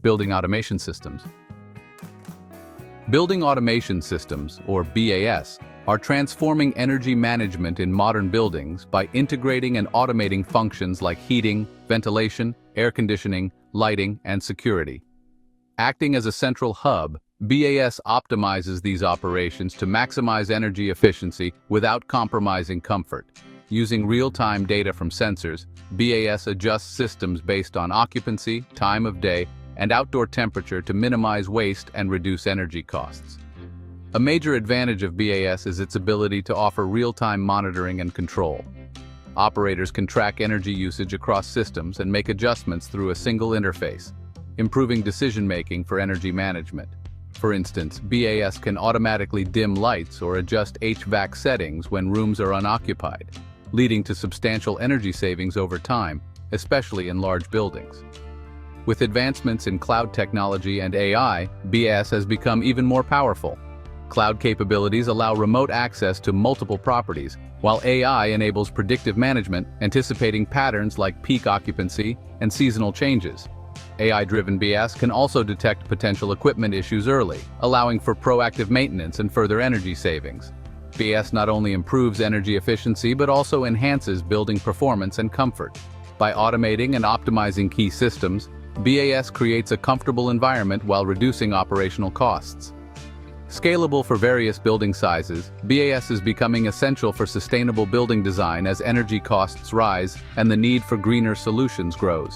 Building automation systems. Building automation systems, or BAS, are transforming energy management in modern buildings by integrating and automating functions like heating, ventilation, air conditioning, lighting, and security. Acting as a central hub, BAS optimizes these operations to maximize energy efficiency without compromising comfort. Using real-time data from sensors, BAS adjusts systems based on occupancy, time of day, and outdoor temperature to minimize waste and reduce energy costs. A major advantage of BAS is its ability to offer real-time monitoring and control. Operators can track energy usage across systems and make adjustments through a single interface, improving decision-making for energy management. For instance, BAS can automatically dim lights or adjust HVAC settings when rooms are unoccupied, leading to substantial energy savings over time, especially in large buildings. With advancements in cloud technology and AI, BAS has become even more powerful. Cloud capabilities allow remote access to multiple properties, while AI enables predictive management, anticipating patterns like peak occupancy and seasonal changes. AI-driven BAS can also detect potential equipment issues early, allowing for proactive maintenance and further energy savings. BAS not only improves energy efficiency but also enhances building performance and comfort. By automating and optimizing key systems, BAS creates a comfortable environment while reducing operational costs. Scalable for various building sizes, BAS is becoming essential for sustainable building design as energy costs rise and the need for greener solutions grows.